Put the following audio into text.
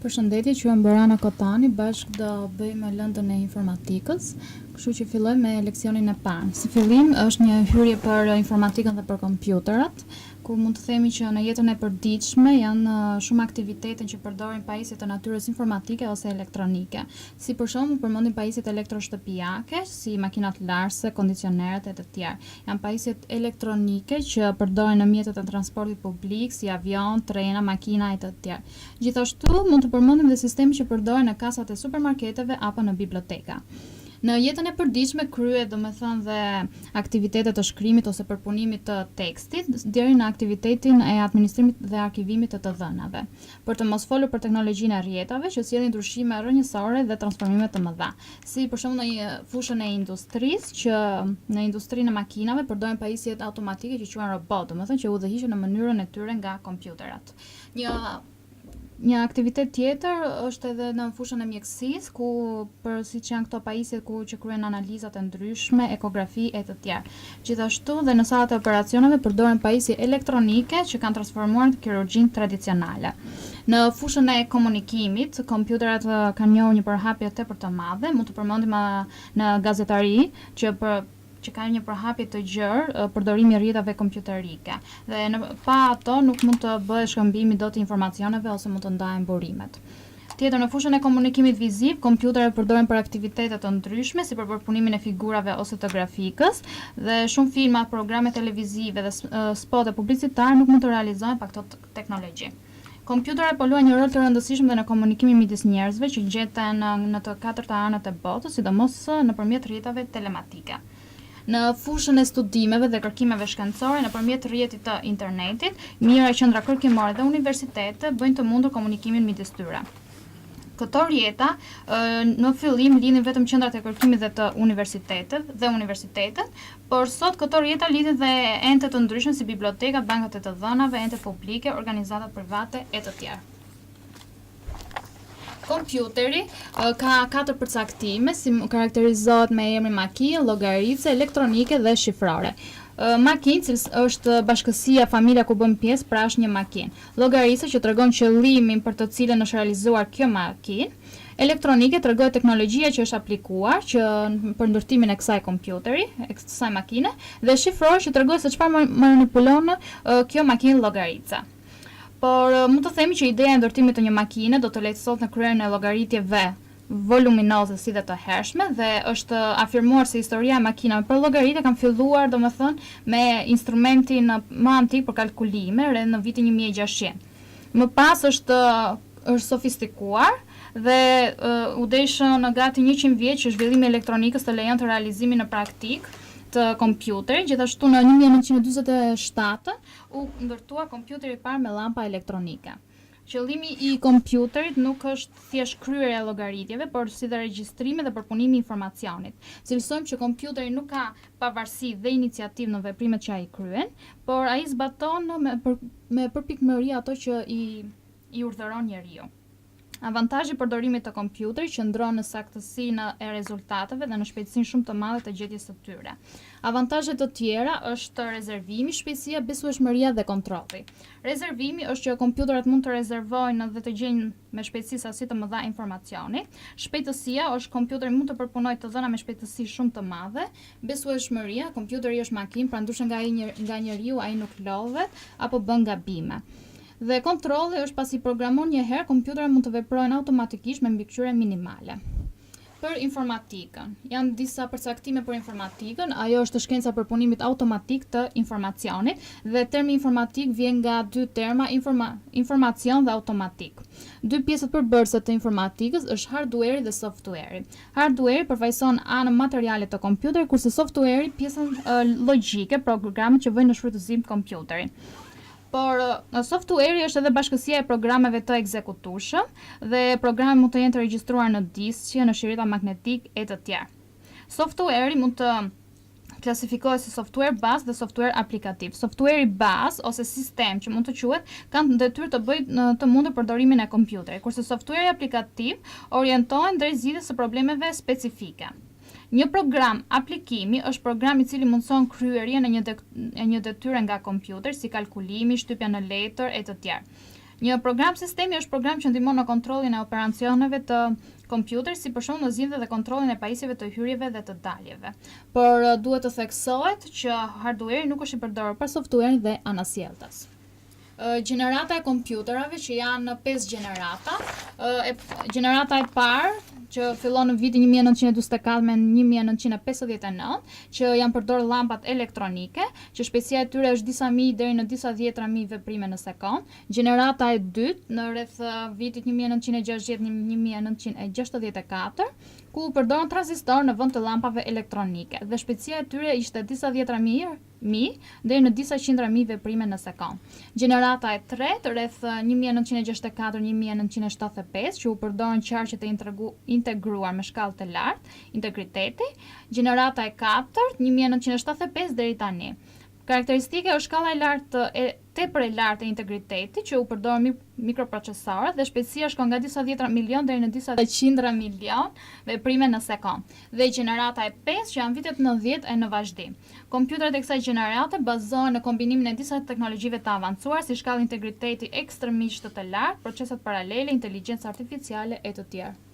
Përshëndetje, quhem Borana Kotani, bashkë do bëjmë lëndën e informatikës, kështu që filloj me leksionin e parë. Si fillim është një hyrje për informatikën dhe për kompjuterat, ku mund të themi që në jetën e përditshme janë shumë aktivitete që përdorin pajisje të natyrës informatike ose elektronike. Si për shembull përmendim pajisjet elektroshtëpiake, si makinat larse, kondicionerët e të tjerë. Janë pajisjet elektronike që përdoren në mjetet e transportit publik, si avion, trena, makina e të tjerë. Gjithashtu mund të përmendim dhe sistemi që përdoren në kasat e supermarketeve apo në biblioteka. Në jetën e përditshme kryhet domethënë dhe aktivitetet të shkrimit ose përpunimit të tekstit, deri në aktivitetin e administrimit dhe arkivimit të dhënave. Për të mos folur për teknologjinë e rrjetave që sjellin ndryshime rrënjësore dhe transformime të mëdha, si për shembull në fushën e industrisë, që në industrinë e makinave përdoren pajisjet automatike që quhen robot, domethënë që udhëhiqen në mënyrën e tyre nga kompjuterat. Një aktivitet tjetër është edhe në fushën e mjekësisë, ku siç janë këto pajisjet që kryen analizat e ndryshme, ekografi e të tjerë. Gjithashtu dhe në sallat e operacioneve përdoren pajisje elektronike që kanë transformuar kirurgjinë tradicionale. Në fushën e komunikimit, kompjuterat kanë njohur një përhapje tepër të madhe, mund të përmendim në gazetari që kanë një përhapje të gjerë përdorimi i rrjetave kompjuterike. Dhe pa ato nuk mund të bëhet shkëmbimi dot i informacioneve ose mund të ndahen burimet. Tjetër, në fushën e komunikimit viziv, kompjuterat përdoren për aktivitete të ndryshme, si për përpunimin e figurave ose të grafikës, dhe shumë filma, programe televizive dhe spote publicitare nuk mund të realizohen pa këto teknologji. Kompjuterat po luajnë një rol të rëndësishëm dhe në komunikimin midis njerëzve që gjeten në të katërta anët e botës, sidomos nëpërmjet rrjetave telematike. Në fushën e studimeve dhe kërkimeve shkencore nëpërmjet rrjetit të internetit, mijëra qendra kërkimore dhe universitete bëjnë të mundur komunikimin midis tyre. Këto rrjeta në fillim lidhin vetëm qendrat e kërkimit dhe të universitetet, por sot këto rrjeta lidhin dhe ente të ndryshme si bibliotekat, bankat e të dhënave, ente publike, organizatat private e të tjerë. Kompjuteri ka 4 përcaktime, si karakterizohet me emrin makinë, llogarice, elektronike dhe shifrore. Makinë është bashkësia, familja ku bën pjesë, pra është një makinë. Llogarica që tregon qëllimin për të cilën është realizuar kjo makinë. Elektronike tregon teknologjia që është aplikuar për ndërtimin e kësaj kompjuteri, e kësaj makine, dhe shifrore që tregon se çfarë manipulon kjo makinë llogarica. Por mund të themi që ideja e ndërtimit të një makine do të lehtësonte në kryerjen e llogaritjeve voluminoze si dhe të hershme, dhe është afirmuar se historia e makinave për llogaritë kanë filluar domethënë me instrumentin më antik për kalkulime rreth në vitin 1600. Më pas është sofistikuar dhe u deshën gati 100 vjet që zhvillimi i elektronikës të lejonte realizimin në praktikë të kompjuterit. Gjithashtu në 1947 u ndërtua kompjuteri i parë me llampa elektronike. Qëllimi i kompjuterit nuk është thjesht kryerja e llogaritjeve, por si dhe regjistrimi dhe përpunimi i informacionit. Cilësojmë që kompjuteri nuk ka pavarësi dhe iniciativë në veprimet që ai kryen, por ai zbaton me përpikmëri ato që i urdhëron njeriu. Avantazhi i përdorimit të kompjuterit qëndron në saktësinë e rezultateve dhe në shpejtësinë shumë të madhe të gjetjes së tyre. Avantazhe të tjera është rezervimi, shpejtësia, besueshmëria dhe kontrolli. Rezervimi është që kompjuterat mund të rezervojnë dhe të gjejnë me shpejtësi sasi të mëdha informacioni. Shpejtësia është kompjuteri mund të përpunojë të dhëna me shpejtësi shumë të madhe. Besueshmëria, kompjuteri është makinë, pra ndryshe nga njeriu, ai nuk lodhet apo bën gabime. Dhe kontrolli është pasi programon një herë, kompjuterat mund të veprojnë automatikisht me mbikëqyrje minimale. Për informatikën, janë disa përcaktime për informatikën. Ajo është shkenca përpunimit automatik të informacionit, dhe termi informatik vjen nga dy terma, informacion dhe automatik. Dy pjesët përbërëse të informatikës është hardware dhe software. Hardware përfaqëson anën materiale të kompjuterit, kurse software pjesën logjike, programet që vëjnë në shfrytëzim kompjuterin. Por software është edhe bashkësia e programeve të ekzekutueshëm, dhe programet mund të jenë të regjistruar në diskje, në shirita magnetik e të tjerë. Software mund të klasifikohet si software bazë dhe software aplikativ. Software bazë ose sistem që mund të quhet kanë detyrë të bëjë të mundur përdorimin e kompjuterit, kurse software aplikativ orientohen drejt zgjidhjes së problemeve specifike. Një program aplikimi është program i cili mundson kryerjen e një detyre nga kompjuter, si kalkulimi, shtypja në letër e të tjerë. Një program sistemi është program që ndihmon në kontrollin e operacioneve të kompjuterit, si për shembull në zgjidhjen dhe kontrollin e pajisjeve të hyrjeve dhe të daljeve. Por duhet të theksohet që hardware nuk është i përdorur për software dhe anasjelltas. Gjenerata e kompjuterave që janë 5 gjenerata. Gjenerata e parë që fillon në vitin 1944 me 1959, që janë përdorur llampat elektronike, që shpejtësia e tyre është disa mijë deri në disa dhjetra mijë veprime në sekond. Gjenerata e dytë në rreth vitit 1960-1964, ku përdorën tranzistor në vend të llampave elektronike dhe shpejtësia e tyre ishte disa dhjetra mijë deri në disa qindra mijë veprime në sekond. Gjenerata e tretë rreth 1964-1975, që u përdorën qarqet e integruar me shkallë të lartë, integriteti. Gjenerata e katërt 1975 deri tani. Karakteristike është shkalla e lartë tepër e lartë e integriteti, që u përdorën mikroprocesorët dhe shpejtësia shkon nga disa dhjetra milion deri në disa qindra milion veprime në sekond. Dhe gjenerata e 5 që janë vitet 90 e në vazhdim. Kompjuterat e kësaj gjenerate bazohen në kombinimin e disa teknologjive të avancuar si shkallë integriteti ekstremisht të lartë, proceset paralele, inteligjencë artificiale e të tjerë.